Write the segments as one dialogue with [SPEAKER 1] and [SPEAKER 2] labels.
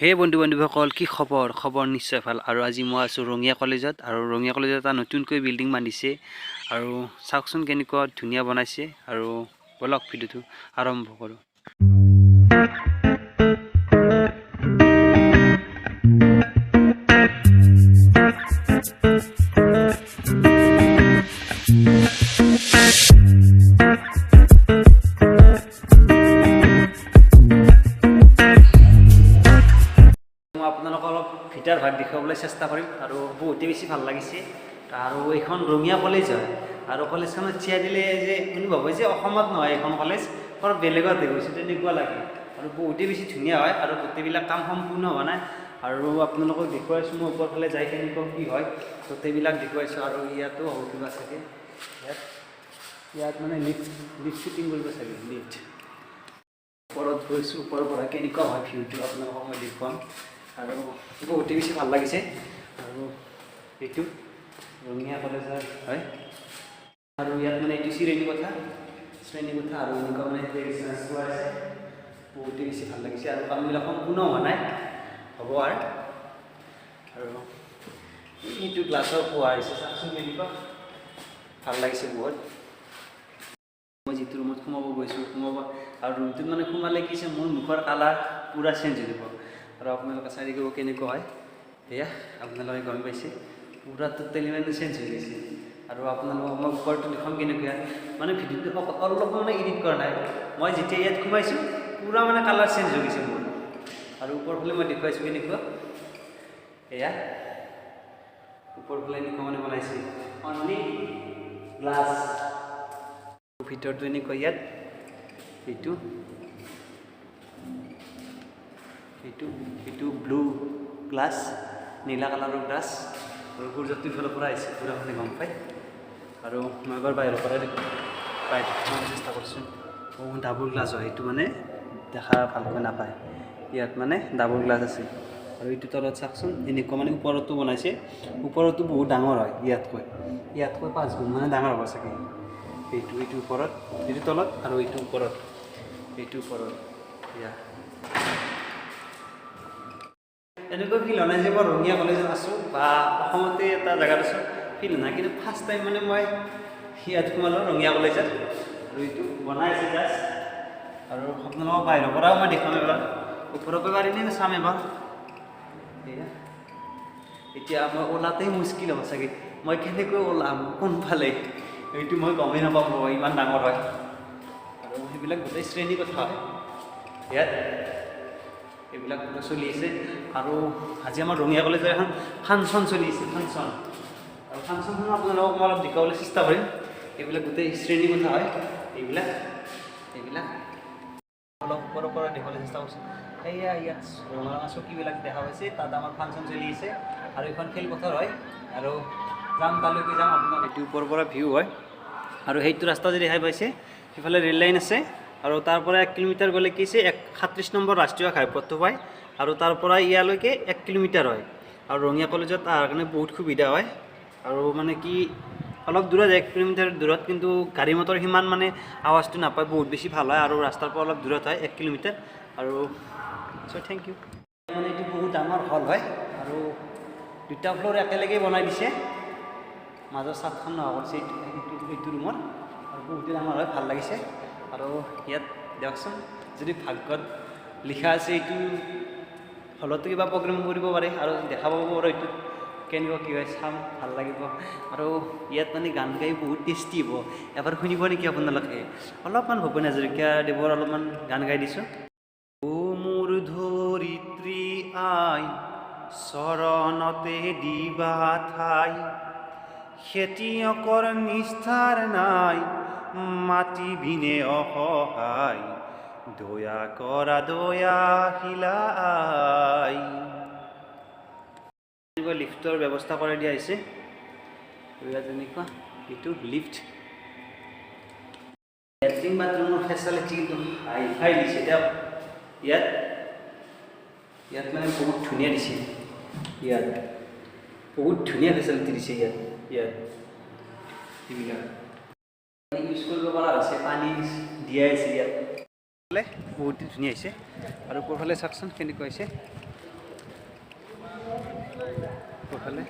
[SPEAKER 1] হে বন্ধুসকল, কি খবৰ নিশ্চয় ভাল। আৰু আজি মই আছোঁ ৰঙিয়া কলেজত, আৰু ৰঙিয়া কলেজত এটা নতুনকৈ বিল্ডিং বান্ধিছে, আৰু চাওকচোন কেনেকুৱা ধুনীয়া বনাইছে। আৰু বলক ভিডিঅ'টো আৰম্ভ কৰোঁ। আপোনালোকক অলপ ভিতৰ ভাগ দেখুৱাবলৈ চেষ্টা কৰিম, আৰু বহুতেই বেছি ভাল লাগিছে। আৰু এইখন ৰঙিয়া কলেজ হয়, আৰু কলেজখনত চিয়াই দিলে যে অনুভৱ হয় যে অসমত নহয়, এইখন কলেজ অলপ বেলেগত গৈছে তেনেকুৱা লাগে। আৰু বহুতেই বেছি ধুনীয়া হয়, আৰু গোটেইবিলাক কাম সম্পূৰ্ণ হোৱা নাই। আৰু আপোনালোকক দেখুৱাইছোঁ মই ওপৰ ফালে যাই কেনেকুৱা কি হয়, গোটেইবিলাক দেখুৱাইছোঁ। আৰু ইয়াতো হ'ব কিবা চাগে, ইয়াত মানে লিফ্ট শ্বুটিং কৰিব চাগে, লিফ্ট ওপৰত গৈছোঁ। ওপৰৰ পৰা কেনেকুৱা হয় ভিউটো আপোনালোকক মই দেখুৱাম। আৰু বহুতেই বেছি ভাল লাগিছে। আৰু এইটো ৰঙিয়া কলেজৰ হয়, আৰু ইয়াত মানে এইটো শ্ৰেণী কোঠা, আৰু এনেকুৱা মানে আছে, বহুতেই বেছি ভাল লাগিছে। আৰু কামবিলাক সম্পূৰ্ণ হোৱা নাই, হ'ব আৰু এইটো গ্লাছৰ পোৱা হৈছে, চাওকচোন কেনেকুৱা ভাল লাগিছে বহুত। মই যিটো ৰুমত সোমাব গৈছোঁ, আৰু ৰুমটোত মানে সোমালে কি হৈছে, মোৰ মুখৰ কালাৰ পূৰা চেঞ্জ হৈ যাব। আৰু আপোনালোকে চাই দিব কেনেকুৱা হয়, এয়া আপোনালোকে গম পাইছে, পূৰা টোটেলি মানে চেঞ্জ হৈ গৈছে। আৰু আপোনালোকক মই ওপৰটো দেখুৱাম কেনেকুৱা, মানে ভিডিঅ'টো অলপ মানে এডিট কৰা নাই। মই যেতিয়া ইয়াত সোমাইছোঁ পূৰা মানে কালাৰ চেঞ্জ হৈ গৈছে মোৰ। আৰু ওপৰ ফালে মই দেখুৱাইছোঁ কেনেকুৱা, এয়া ওপৰ ফালে এনেকুৱা মানে বনাইছে, অনলি গ্লাছ। ভিতৰটো এনেকুৱা, ইয়াত এইটো ব্লু গ্লাছ, নীলা কালাৰৰ গ্লাছ। আৰু সূৰ্যটো ইফালৰ পৰা আহিছে, পূৰা মানে গম পায়। আৰু মই এবাৰ বাহিৰৰ পৰাই চেষ্টা কৰিছোঁ। ডাবুল গ্লাছ হয়, এইটো মানে দেখা ভালকৈ নাপায়, ইয়াত মানে ডাবুল গ্লাছ আছে। আৰু এইটো তলত চাওকচোন, এনেকুৱা মানে ওপৰতো বনাইছে, ওপৰতো বহুত ডাঙৰ হয়, ইয়াতকৈ 5 গুণ মানে ডাঙৰ হ'ব চাগে। এইটো ওপৰত, এইটো তলত, আৰু এইটো ওপৰত, এয়া এনেকুৱা ফিল হোৱা নাই যে মই ৰঙিয়া কলেজত আছোঁ বা অসমতে এটা জেগাত আছোঁ, ফিল হোৱা নাই। কিন্তু ফাৰ্ষ্ট টাইম মানে মই ইয়াত সোমালোঁ ৰঙিয়া কলেজত। আৰু এইটো বনাই আছে জাষ্ট, আৰু আপোনালোকক বাহিৰৰ পৰাও মই দেখুৱাম এবাৰ, ওপৰকৈ পাৰিনে চাম এবাৰ। এয়া এতিয়া মই ওলাতেই মুস্কিল হ'ব চাগে, মই কেনেকৈ ওলাম কোনফালে, এইটো মই গমেই নাপাম, ইমান ডাঙৰ হয়। আৰু সেইবিলাক গোটেই শ্ৰেণী কথা হয় ইয়াত, এইবিলাক চলি আছে। আৰু আজি আমাৰ ৰঙিয়া কলেজৰ এখন ফাংচন চলি আছে, আৰু ফাংচনখন আপোনালোকক মই অলপ দেখুৱাবলৈ চেষ্টা কৰিম। এইবিলাক গোটেই শ্ৰেণী কথা হয়, এইবিলাক অলপ ওপৰৰ পৰা দেখুৱাবলৈ চেষ্টা কৰিছোঁ। সেয়া ইয়াত ৰঙা চকীবিলাক দেখা পাইছে, তাত আমাৰ ফাংচন চলি আছে। আৰু এইখন খেলপথাৰ হয়, আৰু তালৈকে যাম আপোনাক। এইটো ওপৰৰ পৰা ভিউ হয়, আৰু সেইটো ৰাস্তা যদি দেখাই পাইছে, সেইফালে ৰেল লাইন আছে। আৰু তাৰ পৰা 1 কিলোমিটাৰ গ'লে কি আছে, 37 নম্বৰ ৰাষ্ট্ৰীয় ঘাইপথটো পায়। আৰু তাৰ পৰা ইয়ালৈকে 1 কিলোমিটাৰ হয়। আৰু ৰঙিয়া কলেজত অহাৰ কাৰণে বহুত সুবিধা হয়। আৰু মানে কি অলপ দূৰত, 1 কিলোমিটাৰ দূৰত, কিন্তু গাড়ী মটৰ সিমান মানে আৱাজটো নাপায়, বহুত বেছি ভাল হয়। আৰু ৰাস্তাৰ পৰা অলপ দূৰত হয়, 1 কিলোমিটাৰ। আৰু থেংক ইউ। মানে এইটো বহুত ডাঙৰ হল হয়, আৰু 2টা ফ্ল'ৰ একেলগে বনাই দিছে, মাজৰ ছাদখন নোহোৱা কৰিছে এইটো ৰুমত। আৰু বহুতেই ডাঙৰ হয়, ভাল লাগিছে। আৰু ইয়াত দিয়কচোন, যদি ভাগ্যত লিখা আছে এইটো হলতো কিবা প্ৰগ্ৰেম কৰিব পাৰে, আৰু দেখা পাব পাৰে এইটোত কেনেকুৱা কি হয়, চাম, ভাল লাগিব। আৰু ইয়াত মানে গান গাই বহুত টেষ্টি হ'ব, এবাৰ শুনিব নেকি আপোনালোকে? অলপমান ভূপেন হাজৰিকাদেৱৰ অলপমান গান গাই দিছোঁ। ও মোৰ ধৰিত্ৰী আই, চৰণতে দিবা ঠাই, খেতিয়কৰ নিষ্ঠাৰ নাই, মাটি বিনে অসহায়, দয়া কৰা দয়াশীলা আই। লিফ্টৰ ব্যৱস্থা কৰি দিয়া হৈছে, তেনেকুৱা এইটো লিফ্ট। লেট্ৰিন বাথৰুমৰ ফেচিলিটি কিন্তু হাই দিছে ইয়াত মানে বহুত ধুনীয়া দিছে, ইয়াত বহুত ধুনীয়া ফেচিলিটি দিছে ইয়াত এইবিলাক ইউজ কৰিব পৰা হৈছে, পানী দিয়াই আছে ইয়াত, বহুত ধুনীয়া হৈছে। আৰু ওপৰফালে চাওকচোন কেনেকুৱা হৈছে, এইফালে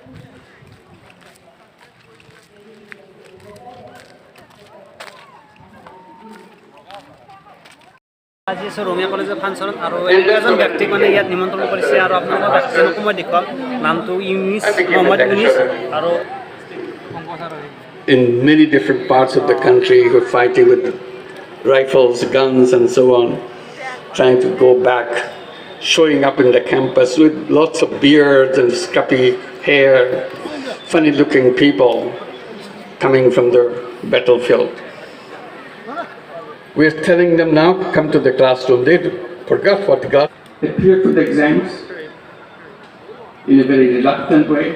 [SPEAKER 1] আজি আছে ৰঙিয়া কলেজৰ ফাংচনত আৰু এজন ব্যক্তিক মানে ইয়াত নিমন্ত্ৰণ কৰিছে আৰু আপোনালোকৰ ব্যক্তিজনকো মই দেখুৱাম নামটো ইউনিছ মোহাম্মদ ইউনিছ আৰু
[SPEAKER 2] in many different parts of the country who are fighting with rifles, guns and so on, trying to go back, showing up in the campus with lots of beards and scruffy hair, funny looking people coming from the battlefield. We're telling them now, come to the classroom. They forgot what they got. They appear to the exams in a very reluctant way,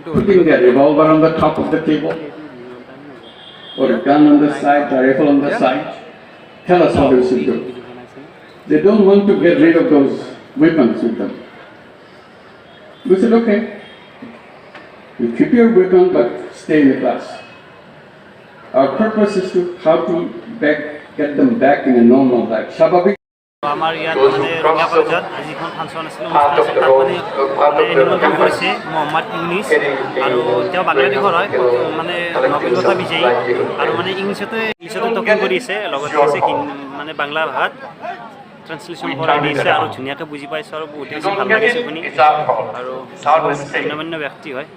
[SPEAKER 2] putting their revolver on the top of the table, or a gun on the side, a rifle on the side. Tell us how we should do. They don't want to get rid of those weapons with them. We said, okay, you keep your weapon, but stay in the class. Our purpose is to how to get them back in a normal life. Shababik.
[SPEAKER 1] আমাৰ ইয়াত মানে ৰঙিয়া কলেজত যিখন function আছিল অনুষ্ঠান আছিল তাত মানে নিমন্ত্ৰণ কৰিছে মোহাম্মদ ইউনিছ আৰু তেওঁ বাংলাদেশৰ হয় মানে নবেল বঁটা বিজয়ী আৰু মানে ইংলিছতে টকিং কৰিছে লগতে আছে মানে বাংলা ভাষাত ট্ৰান্সলেশ্যন কৰা দিছে আৰু ধুনীয়াকৈ বুজি পাইছোঁ আৰু বহুত বেছি ভাল লাগিছে শুনি আৰু অন্যান্য ব্যক্তি হয়